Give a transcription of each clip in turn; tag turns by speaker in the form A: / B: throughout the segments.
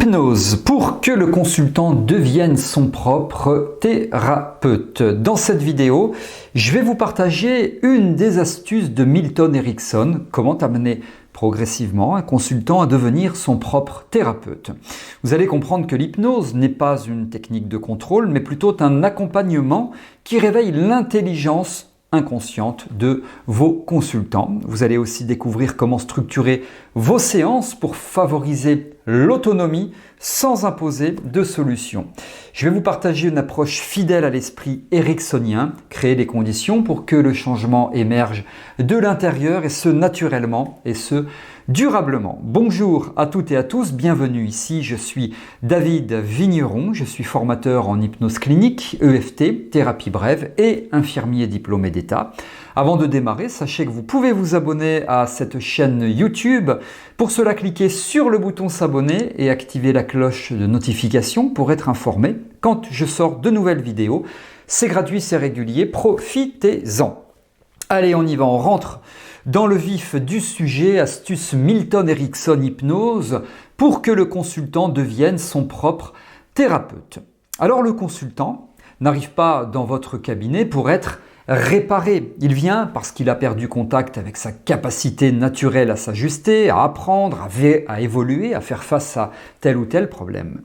A: L'hypnose pour que le consultant devienne son propre thérapeute. Dans cette vidéo, je vais vous partager une des astuces de Milton Erickson, comment amener progressivement un consultant à devenir son propre thérapeute. Vous allez comprendre que l'hypnose n'est pas une technique de contrôle, mais plutôt un accompagnement qui réveille l'intelligence inconsciente de vos consultants. Vous allez aussi découvrir comment structurer vos séances pour favoriser l'autonomie sans imposer de solution. Je vais vous partager une approche fidèle à l'esprit ericksonien, créer les conditions pour que le changement émerge de l'intérieur et ce naturellement et ce durablement. Bonjour à toutes et à tous, bienvenue ici, je suis David Vigneron, je suis formateur en hypnose clinique, EFT, thérapie brève et infirmier diplômé d'État. Avant de démarrer, sachez que vous pouvez vous abonner à cette chaîne YouTube. Pour cela, cliquez sur le bouton s'abonner et activez la cloche de notification pour être informé quand je sors de nouvelles vidéos. C'est gratuit, c'est régulier, profitez-en. Allez, on y va, on rentre dans le vif du sujet, astuce Milton Erickson hypnose pour que le consultant devienne son propre thérapeute. Alors le consultant n'arrive pas dans votre cabinet pour être réparé. Il vient parce qu'il a perdu contact avec sa capacité naturelle à s'ajuster, à apprendre, à évoluer, à faire face à tel ou tel problème.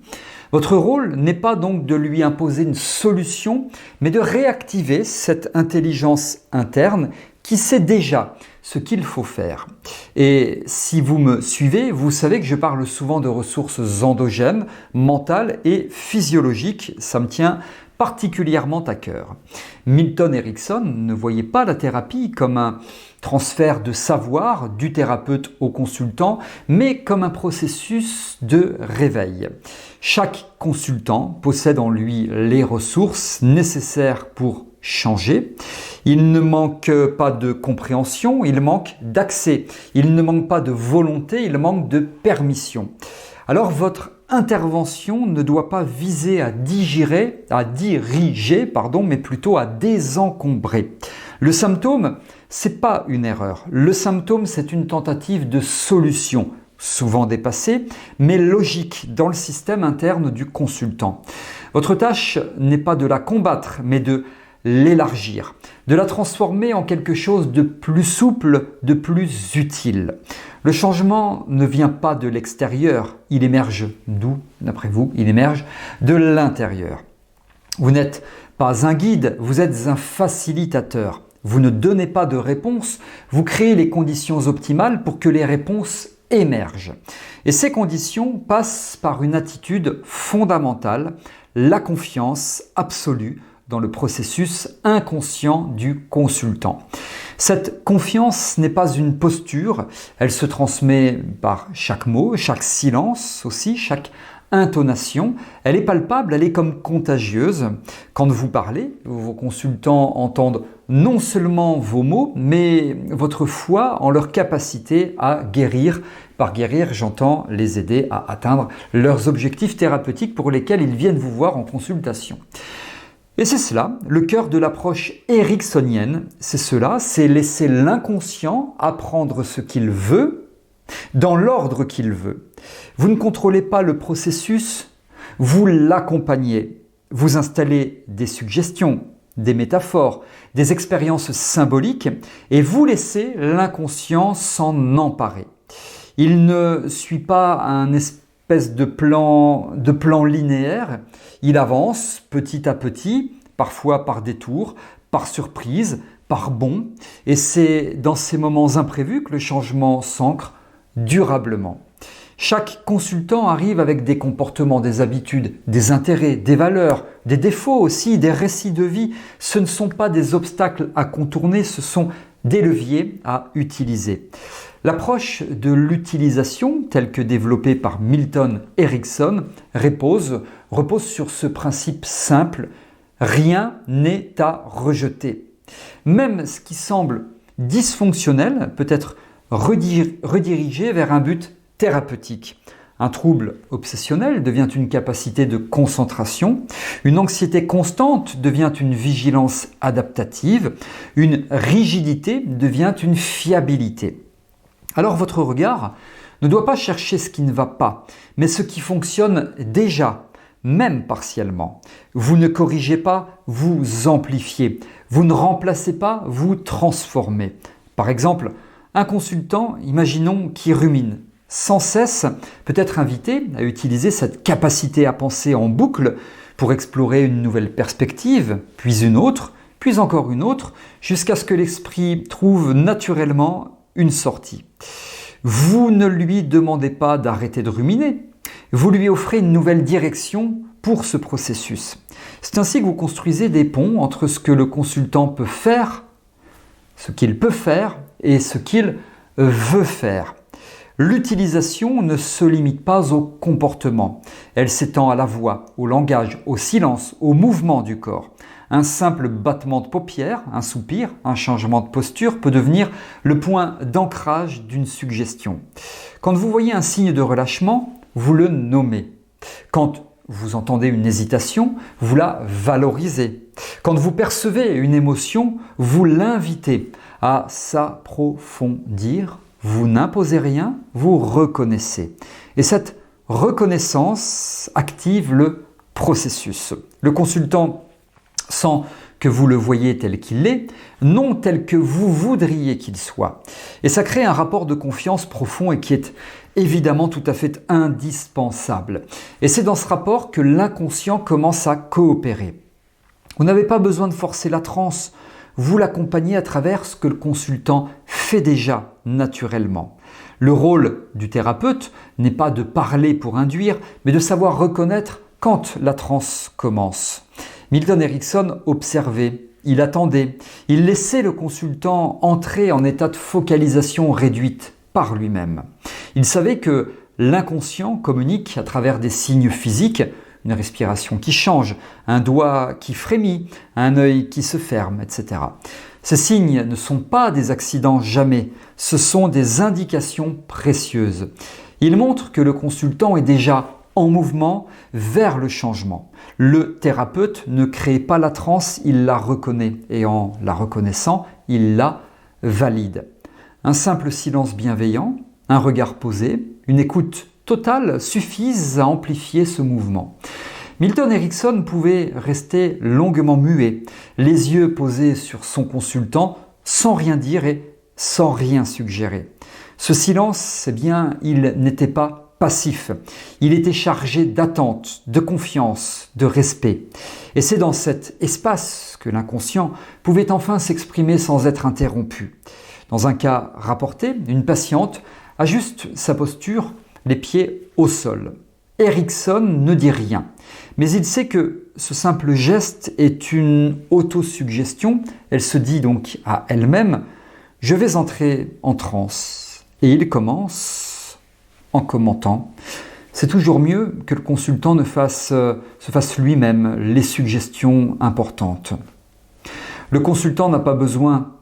A: Votre rôle n'est pas donc de lui imposer une solution, mais de réactiver cette intelligence interne qui sait déjà ce qu'il faut faire. Et si vous me suivez, vous savez que je parle souvent de ressources endogènes, mentales et physiologiques. Ça me tient particulièrement à cœur. Milton Erickson ne voyait pas la thérapie comme un transfert de savoir du thérapeute au consultant, mais comme un processus de réveil. Chaque consultant possède en lui les ressources nécessaires pour changer. Il ne manque pas de compréhension, il manque d'accès. Il ne manque pas de volonté, il manque de permission. Alors votre intervention ne doit pas viser à diriger, mais plutôt à désencombrer. Le symptôme, c'est pas une erreur. Le symptôme, c'est une tentative de solution, souvent dépassée, mais logique dans le système interne du consultant. Votre tâche n'est pas de la combattre, mais de l'élargir, de la transformer en quelque chose de plus souple, de plus utile. Le changement ne vient pas de l'extérieur, il émerge d'où, d'après vous? Il émerge de l'intérieur. Vous n'êtes pas un guide, vous êtes un facilitateur. Vous ne donnez pas de réponse, vous créez les conditions optimales pour que les réponses émergent. Et ces conditions passent par une attitude fondamentale, la confiance absolue dans le processus inconscient du consultant. Cette confiance n'est pas une posture, elle se transmet par chaque mot, chaque silence aussi, chaque intonation. Elle est palpable, elle est comme contagieuse. Quand vous parlez, vos consultants entendent non seulement vos mots, mais votre foi en leur capacité à guérir. Par guérir, j'entends les aider à atteindre leurs objectifs thérapeutiques pour lesquels ils viennent vous voir en consultation. Et c'est cela, le cœur de l'approche ericksonienne, c'est laisser l'inconscient apprendre ce qu'il veut, dans l'ordre qu'il veut. Vous ne contrôlez pas le processus, vous l'accompagnez. Vous installez des suggestions, des métaphores, des expériences symboliques et vous laissez l'inconscient s'en emparer. Il ne suit pas un espèce de plan linéaire, il avance petit à petit, parfois par détour, par surprise, par bond, et c'est dans ces moments imprévus que le changement s'ancre durablement. Chaque consultant arrive avec des comportements, des habitudes, des intérêts, des valeurs, des défauts aussi, des récits de vie. Ce ne sont pas des obstacles à contourner, ce sont des leviers à utiliser. L'approche de l'utilisation, telle que développée par Milton Erickson, repose sur ce principe simple: rien n'est à rejeter. Même ce qui semble dysfonctionnel peut être redirigé vers un but thérapeutique. Un trouble obsessionnel devient une capacité de concentration, une anxiété constante devient une vigilance adaptative, une rigidité devient une fiabilité. Alors votre regard ne doit pas chercher ce qui ne va pas, mais ce qui fonctionne déjà, même partiellement. Vous ne corrigez pas, vous amplifiez. Vous ne remplacez pas, vous transformez. Par exemple, un consultant, imaginons, qui rumine, sans cesse peut être invité à utiliser cette capacité à penser en boucle pour explorer une nouvelle perspective, puis une autre, puis encore une autre, jusqu'à ce que l'esprit trouve naturellement une sortie. Vous ne lui demandez pas d'arrêter de ruminer, vous lui offrez une nouvelle direction pour ce processus. C'est ainsi que vous construisez des ponts entre ce que le consultant peut faire, ce qu'il peut faire et ce qu'il veut faire. L'utilisation ne se limite pas au comportement. Elle s'étend à la voix, au langage, au silence, au mouvement du corps. Un simple battement de paupières, un soupir, un changement de posture peut devenir le point d'ancrage d'une suggestion. Quand vous voyez un signe de relâchement, vous le nommez. Quand vous entendez une hésitation, vous la valorisez. Quand vous percevez une émotion, vous l'invitez à s'approfondir. Vous n'imposez rien, vous reconnaissez. Et cette reconnaissance active le processus. Le consultant sent que vous le voyez tel qu'il est, non tel que vous voudriez qu'il soit. Et ça crée un rapport de confiance profond et qui est évidemment tout à fait indispensable. Et c'est dans ce rapport que l'inconscient commence à coopérer. Vous n'avez pas besoin de forcer la transe, vous l'accompagnez à travers ce que le consultant fait déjà naturellement. Le rôle du thérapeute n'est pas de parler pour induire, mais de savoir reconnaître quand la transe commence. Milton Erickson observait, il attendait, il laissait le consultant entrer en état de focalisation réduite par lui-même. Il savait que l'inconscient communique à travers des signes physiques, une respiration qui change, un doigt qui frémit, un œil qui se ferme, etc. Ces signes ne sont pas des accidents jamais, ce sont des indications précieuses. Ils montrent que le consultant est déjà en mouvement vers le changement. Le thérapeute ne crée pas la transe, il la reconnaît et en la reconnaissant, il la valide. Un simple silence bienveillant, un regard posé, une écoute totale suffisent à amplifier ce mouvement. Milton Erickson pouvait rester longuement muet, les yeux posés sur son consultant, sans rien dire et sans rien suggérer. Ce silence, eh bien, il n'était pas passif. Il était chargé d'attente, de confiance, de respect. Et c'est dans cet espace que l'inconscient pouvait enfin s'exprimer sans être interrompu. Dans un cas rapporté, une patiente ajuste sa posture, les pieds au sol. Erickson ne dit rien, mais il sait que ce simple geste est une autosuggestion. Elle se dit donc à elle-même « Je vais entrer en transe ». Et il commence en commentant. C'est toujours mieux que le consultant se fasse lui-même les suggestions importantes. Le consultant n'a pas besoin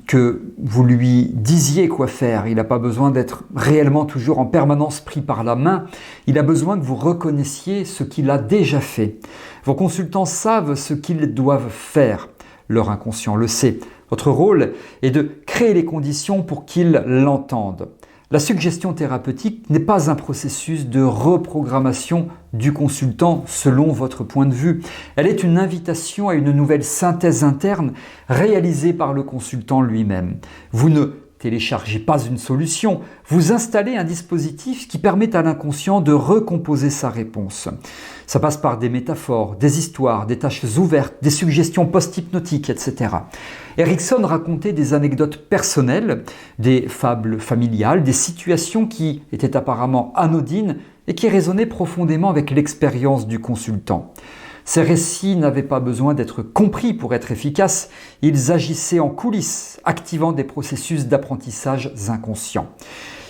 A: que vous lui disiez quoi faire. Il n'a pas besoin d'être réellement toujours en permanence pris par la main. Il a besoin que vous reconnaissiez ce qu'il a déjà fait. Vos consultants savent ce qu'ils doivent faire. Leur inconscient le sait. Votre rôle est de créer les conditions pour qu'ils l'entendent. La suggestion thérapeutique n'est pas un processus de reprogrammation du consultant selon votre point de vue. Elle est une invitation à une nouvelle synthèse interne réalisée par le consultant lui-même. Vous ne téléchargez pas une solution, vous installez un dispositif qui permet à l'inconscient de recomposer sa réponse. Ça passe par des métaphores, des histoires, des tâches ouvertes, des suggestions post-hypnotiques, etc. Erickson racontait des anecdotes personnelles, des fables familiales, des situations qui étaient apparemment anodines et qui résonnaient profondément avec l'expérience du consultant. Ces récits n'avaient pas besoin d'être compris pour être efficaces, ils agissaient en coulisses, activant des processus d'apprentissage inconscients.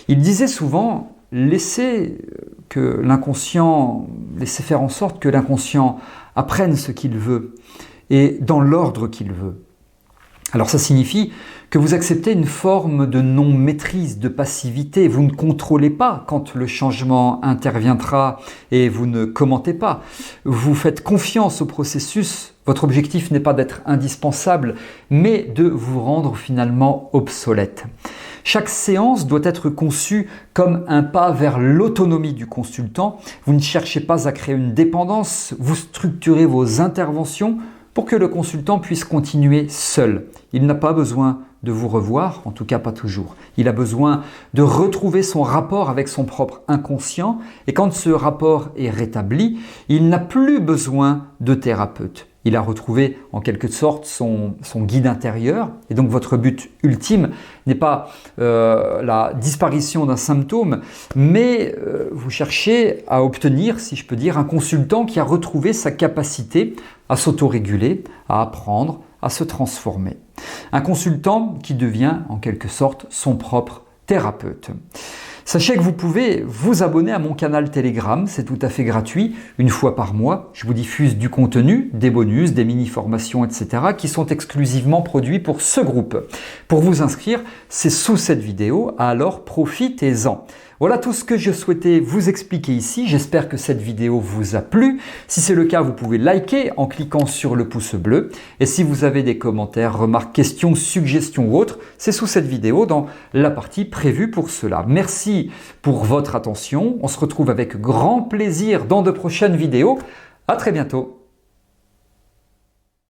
A: Il disait souvent « laissez faire en sorte que l'inconscient apprenne ce qu'il veut et dans l'ordre qu'il veut ». Alors ça signifie que vous acceptez une forme de non-maîtrise, de passivité. Vous ne contrôlez pas quand le changement interviendra et vous ne commentez pas. Vous faites confiance au processus. Votre objectif n'est pas d'être indispensable, mais de vous rendre finalement obsolète. Chaque séance doit être conçue comme un pas vers l'autonomie du consultant. Vous ne cherchez pas à créer une dépendance, vous structurez vos interventions pour que le consultant puisse continuer seul. Il n'a pas besoin de vous revoir, en tout cas pas toujours. Il a besoin de retrouver son rapport avec son propre inconscient et quand ce rapport est rétabli, il n'a plus besoin de thérapeute. Il a retrouvé en quelque sorte son guide intérieur et donc votre but ultime n'est pas la disparition d'un symptôme, mais vous cherchez à obtenir, si je peux dire, un consultant qui a retrouvé sa capacité à s'autoréguler, à apprendre, à se transformer. Un consultant qui devient en quelque sorte son propre thérapeute. Sachez que vous pouvez vous abonner à mon canal Telegram, c'est tout à fait gratuit. Une fois par mois, je vous diffuse du contenu, des bonus, des mini-formations, etc. qui sont exclusivement produits pour ce groupe. Pour vous inscrire, c'est sous cette vidéo, alors profitez-en. Voilà tout ce que je souhaitais vous expliquer ici. J'espère que cette vidéo vous a plu. Si c'est le cas, vous pouvez liker en cliquant sur le pouce bleu. Et si vous avez des commentaires, remarques, questions, suggestions ou autres, c'est sous cette vidéo dans la partie prévue pour cela. Merci pour votre attention. On se retrouve avec grand plaisir dans de prochaines vidéos. À très bientôt.